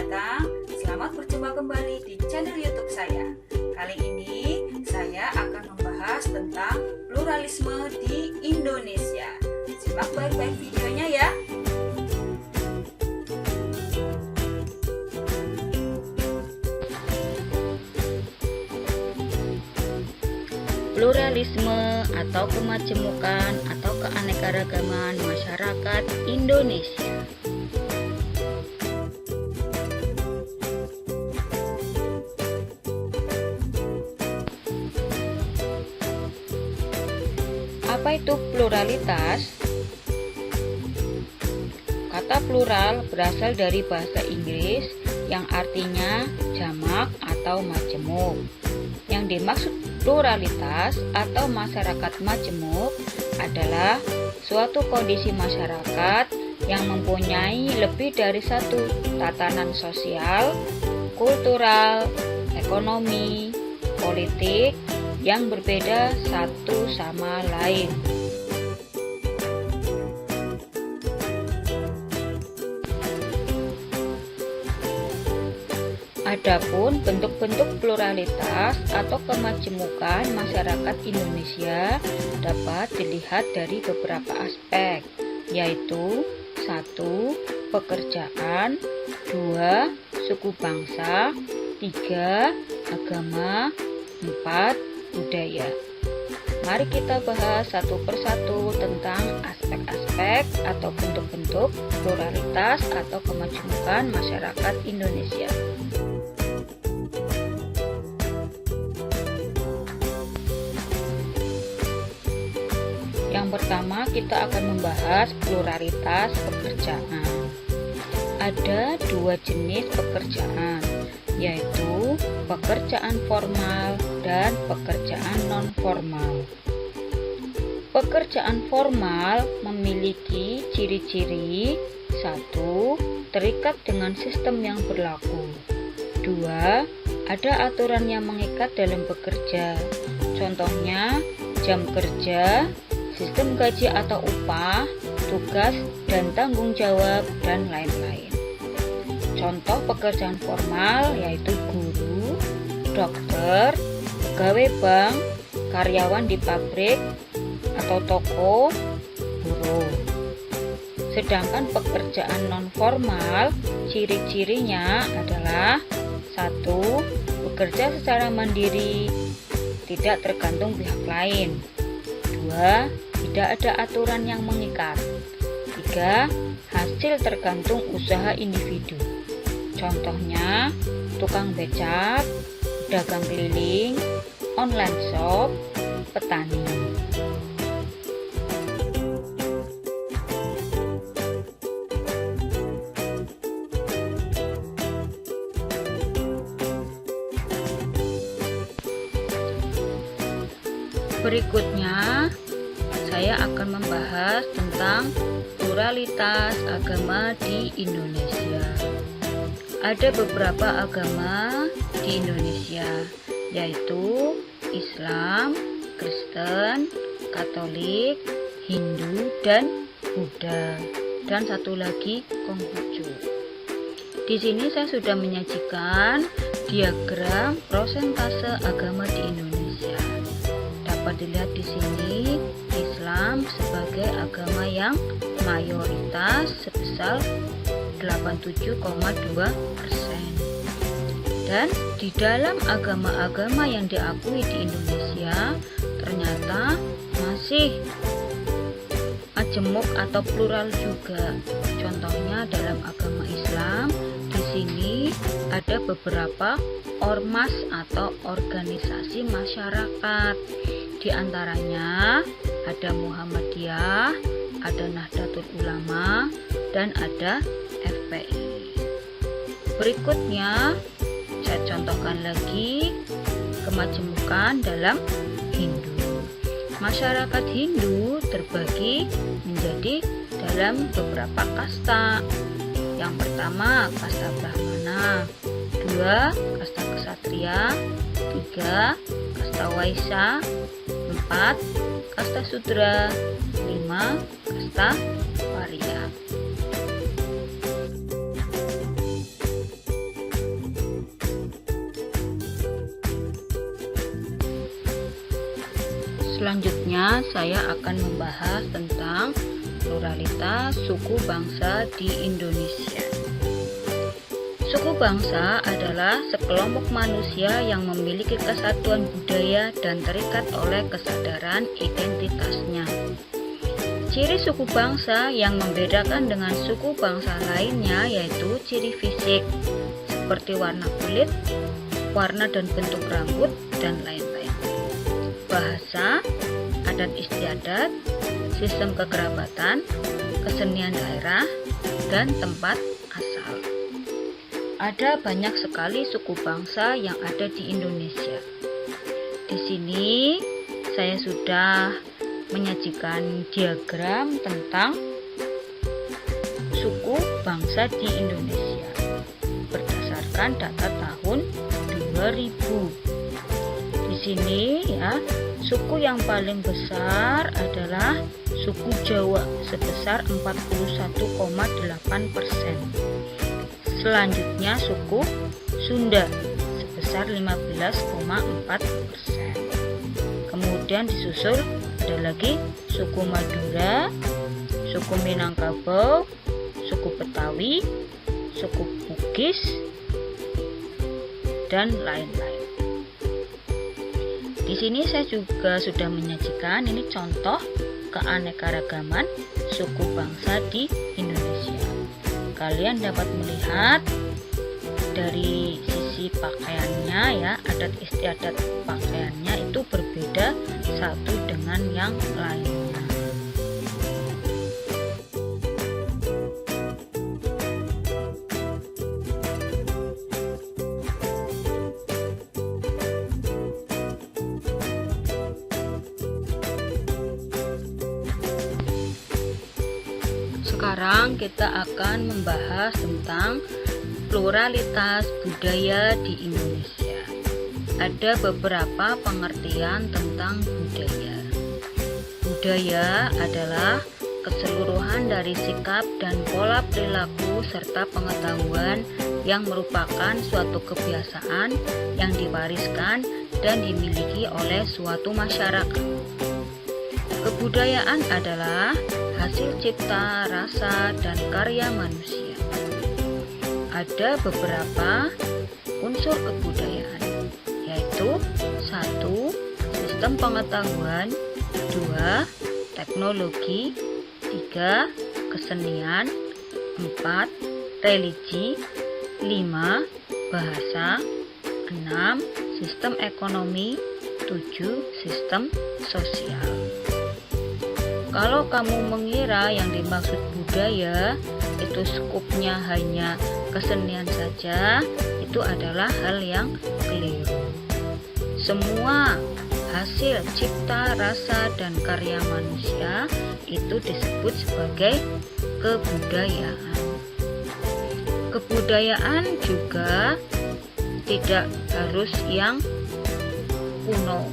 datang, selamat berjumpa kembali di channel YouTube saya. Kali ini saya akan membahas tentang pluralisme di Indonesia. Simak baik-baik videonya ya. Pluralisme atau kemajemukan atau keanekaragaman masyarakat Indonesia. Apa itu pluralitas? Kata plural berasal dari bahasa Inggris yang artinya jamak atau majemuk. Yang dimaksud pluralitas atau masyarakat majemuk adalah suatu kondisi masyarakat yang mempunyai lebih dari satu tatanan sosial, kultural, ekonomi, politik yang berbeda satu sama lain. Adapun bentuk-bentuk pluralitas atau kemajemukan masyarakat Indonesia dapat dilihat dari beberapa aspek, yaitu 1. Pekerjaan, 2. Suku bangsa, 3. Agama, 4. Budaya. Mari kita bahas satu persatu tentang aspek-aspek atau bentuk-bentuk pluralitas atau kemajemukan masyarakat Indonesia. Yang pertama, kita akan membahas pluralitas pekerjaan. Ada dua jenis pekerjaan, yaitu pekerjaan formal dan pekerjaan non-formal. Pekerjaan formal memiliki ciri-ciri: 1. Terikat dengan sistem yang berlaku. 2. Ada aturan yang mengikat dalam bekerja. Contohnya, jam kerja, sistem gaji atau upah, tugas dan tanggung jawab, dan lain-lain. Contoh pekerjaan formal yaitu guru, dokter, pegawai bank, karyawan di pabrik atau toko, buruh. Sedangkan pekerjaan non-formal, ciri-cirinya adalah: 1. Bekerja secara mandiri, tidak tergantung pihak lain. 2. Tidak ada aturan yang mengikat. 3. Hasil tergantung usaha individu. Contohnya, tukang becak, dagang keliling, online shop, petani. Berikutnya, saya akan membahas tentang pluralitas agama di Indonesia. Ada beberapa agama di Indonesia, yaitu Islam, Kristen, Katolik, Hindu, dan Buddha, dan satu lagi Konghucu. Di sini saya sudah menyajikan diagram prosentase agama di Indonesia. Dapat dilihat di sini, Islam sebagai agama yang mayoritas sebesar 87,2%. Dan di dalam agama-agama yang diakui di Indonesia ternyata masih majemuk atau plural juga. Contohnya dalam agama Islam, di sini ada beberapa ormas atau organisasi masyarakat. Di antaranya ada Muhammadiyah, ada Nahdlatul Ulama, dan ada FPI. Berikutnya, saya contohkan lagi kemajemukan dalam Hindu. Masyarakat Hindu terbagi menjadi dalam beberapa kasta. Yang pertama, kasta Brahmana. 2. Kasta Ksatria. 3. Kasta Waisya. 4. Kasta Sudra. 5. Kasta Waria. Selanjutnya saya akan membahas tentang pluralitas suku bangsa di Indonesia. Suku bangsa adalah sekelompok manusia yang memiliki kesatuan budaya dan terikat oleh kesadaran identitasnya. Ciri suku bangsa yang membedakan dengan suku bangsa lainnya yaitu ciri fisik, seperti warna kulit, warna dan bentuk rambut, dan lain-lain. Bahasa, adat istiadat, sistem kekerabatan, kesenian daerah, dan tempat asal. Ada banyak sekali suku bangsa yang ada di Indonesia. Di sini saya sudah menyajikan diagram tentang suku bangsa di Indonesia berdasarkan data tahun 2000. Di sini ya, suku yang paling besar adalah suku Jawa sebesar 41,8%. Selanjutnya suku Sunda sebesar 15,4%. Kemudian disusul ada lagi suku Madura, suku Minangkabau, suku Betawi, suku Bugis, dan lain-lain. Di sini saya juga sudah menyajikan ini contoh keanekaragaman suku bangsa di Indonesia. Kalian dapat melihat dari sisi pakaiannya ya, adat istiadat pakaiannya itu berbeda satu dengan yang lainnya. Sekarang kita akan membahas tentang pluralitas budaya di Indonesia. Ada beberapa pengertian tentang budaya. Budaya adalah keseluruhan dari sikap dan pola perilaku serta pengetahuan yang merupakan suatu kebiasaan yang diwariskan dan dimiliki oleh suatu masyarakat. Kebudayaan adalah hasil cipta, rasa, dan karya manusia. Ada beberapa unsur kebudayaan, yaitu 1. Sistem pengetahuan, 2. Teknologi, 3. Kesenian, 4. Religi, 5. Bahasa, 6. Sistem ekonomi, 7. Sistem sosial. Kalau kamu mengira yang dimaksud budaya itu skupnya hanya kesenian saja, itu adalah hal yang keliru. Semua hasil cipta, rasa, dan karya manusia itu disebut sebagai kebudayaan. Kebudayaan juga tidak harus yang kuno.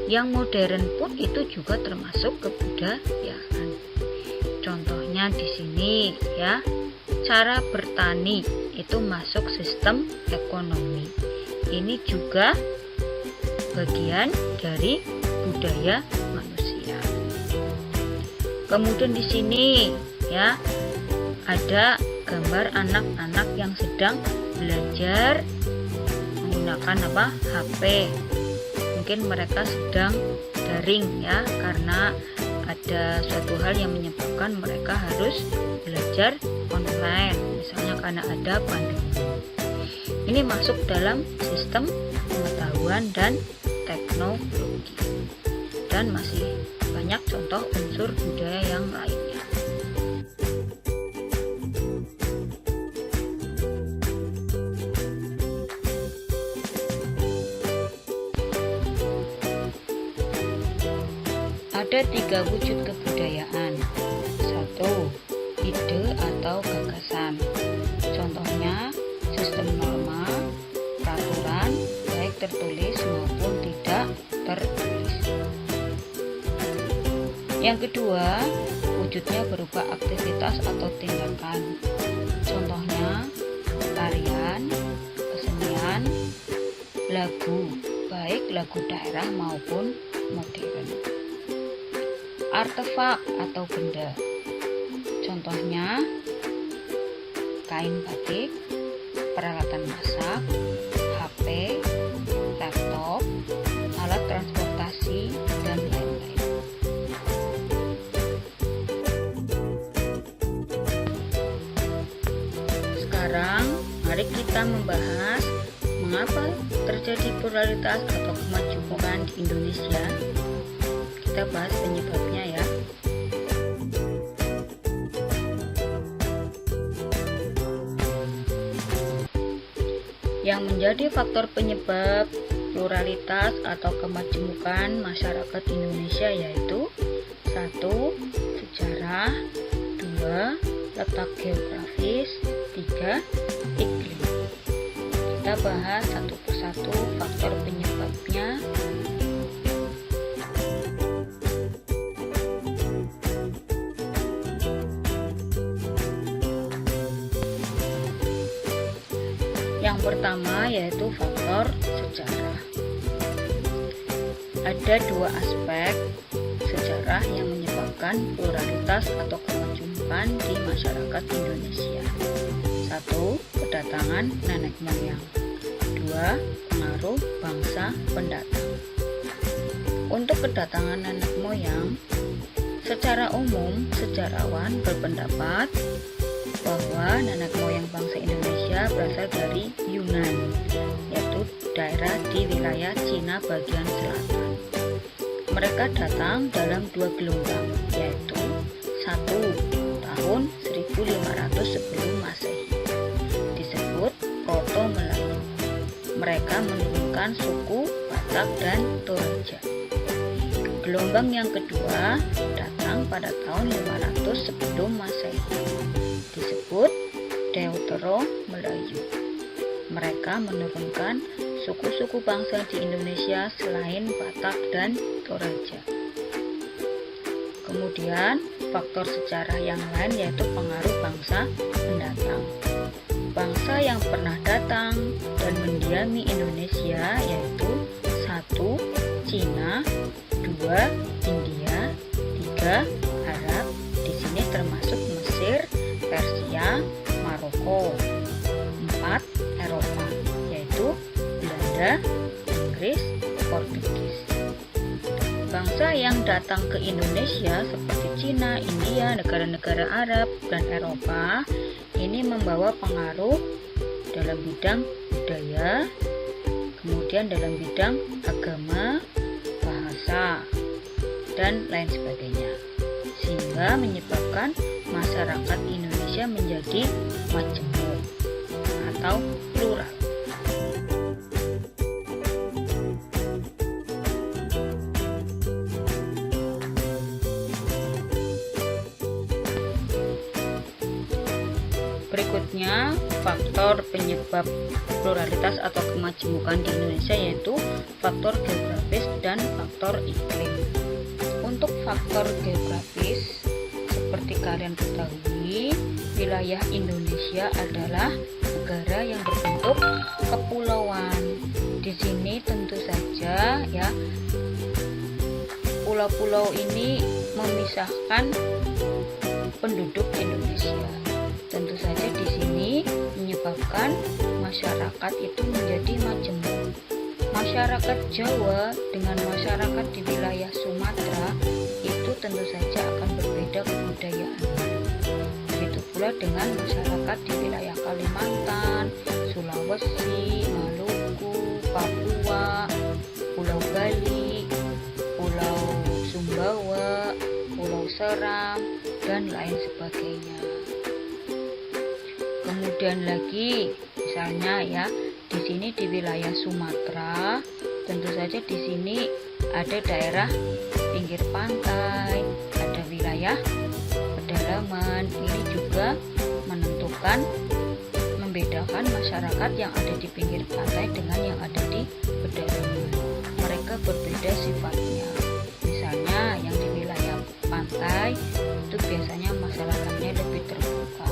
Yang modern pun itu juga termasuk kebudayaan. Contohnya di sini ya, cara bertani itu masuk sistem ekonomi. Ini juga bagian dari budaya manusia. Kemudian di sini ya, ada gambar anak-anak yang sedang belajar menggunakan HP. Mungkin mereka sedang daring ya, karena ada suatu hal yang menyebabkan mereka harus belajar online, misalnya karena ada pandemi. Ini masuk dalam sistem pengetahuan dan teknologi, dan masih banyak contoh unsur budaya yang lainnya. Ada 3 wujud kebudayaan. 1. Ide atau gagasan. Contohnya sistem norma, peraturan, baik tertulis maupun tidak tertulis. Yang kedua, wujudnya berupa aktivitas atau tindakan. Contohnya tarian, kesenian, lagu, baik lagu daerah maupun modern. Artefak atau benda, contohnya kain batik, peralatan masak, HP, laptop, alat transportasi, dan lain-lain. Sekarang mari kita membahas mengapa terjadi pluralitas atau kemajemukan di Indonesia. Kita bahas penyebabnya ya. Yang menjadi faktor penyebab pluralitas atau kemajemukan masyarakat Indonesia yaitu 1. Sejarah, 2. Letak geografis, 3. Iklim. Kita bahas satu persatu faktor penyebabnya. Yang pertama yaitu faktor sejarah. Ada dua aspek sejarah yang menyebabkan pluralitas atau kemajemukan di masyarakat Indonesia. 1. Kedatangan nenek moyang. 2. Pengaruh bangsa pendatang. Untuk kedatangan nenek moyang, secara umum sejarawan berpendapat bahwa nenek moyang bangsa Indonesia berasal dari Yunan, yaitu daerah di wilayah Cina bagian selatan. Mereka datang dalam 2 gelombang, yaitu 1. Tahun 1500 sebelum Masehi, disebut Proto-Melayu. Mereka menurunkan suku Batak dan Toraja. Gelombang yang kedua datang pada tahun 500 sebelum Masehi, disebut Deutero-Melayu. Mereka menurunkan suku-suku bangsa di Indonesia selain Batak dan Toraja. Kemudian faktor sejarah yang lain yaitu pengaruh bangsa pendatang. Bangsa yang pernah datang dan mendiami Indonesia yaitu 1. Cina, 2. India, 3. Arab. Di sini termasuk Mesir, Persia, Maroko. 4. Eropa, yaitu Belanda, Inggris, Portugis. Bangsa yang datang ke Indonesia seperti Cina, India, negara-negara Arab, dan Eropa ini membawa pengaruh dalam bidang budaya, kemudian dalam bidang agama, bahasa, dan lain sebagainya, sehingga menyebabkan masyarakat Indonesia menjadi majemuk atau plural. Berikutnya, faktor penyebab pluralitas atau kemajemukan di Indonesia yaitu faktor geografis dan faktor iklim. Untuk faktor geografis, seperti kalian ketahui, wilayah Indonesia adalah negara yang berbentuk kepulauan. Di sini tentu saja ya, pulau-pulau ini memisahkan penduduk Indonesia. Tentu saja di sini menyebabkan masyarakat itu menjadi majemuk. Masyarakat Jawa dengan masyarakat di wilayah Sumatera itu tentu saja akan berbeda kebudayaan. Begitu pula dengan masyarakat di wilayah Kalimantan, Sulawesi, Maluku, Papua, Pulau Bali, Pulau Sumbawa, Pulau Seram, dan lain sebagainya. Kemudian lagi misalnya ya, di sini di wilayah Sumatera tentu saja di sini ada daerah pinggir pantai, ada wilayah pedalaman. Ini juga menentukan, membedakan masyarakat yang ada di pinggir pantai dengan yang ada di pedalaman. Mereka berbeda sifatnya. Misalnya yang di wilayah pantai itu biasanya masyarakatnya lebih terbuka,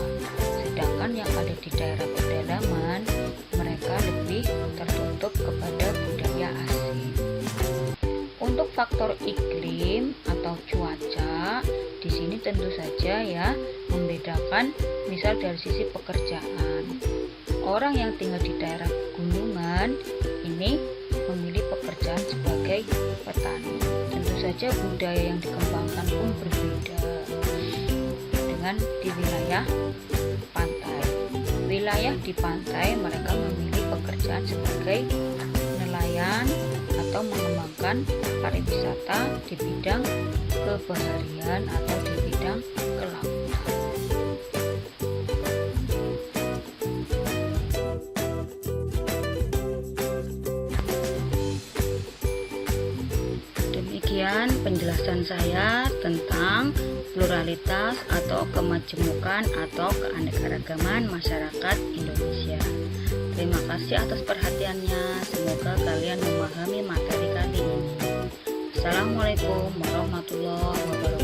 sedangkan yang ada di daerah pedalaman mereka lebih tertutup kepada budaya asing. Untuk faktor iklim atau cuaca di sini tentu saja ya membedakan, misal dari sisi pekerjaan. Orang yang tinggal di daerah gunungan ini memilih pekerjaan sebagai petani. Tentu saja budaya yang dikembangkan pun berbeda dengan di wilayah pantai. Wilayah di pantai mereka memilih pekerjaan sebagai nelayan atau mengembangkan pariwisata di bidang kebaharian atau di bidang kelautan. Demikian penjelasan saya tentang pluralitas atau kemajemukan atau keanekaragaman masyarakat Indonesia. Terima kasih atas perhatiannya. Semoga kalian memahami materi kali ini. Assalamualaikum warahmatullahi wabarakatuh.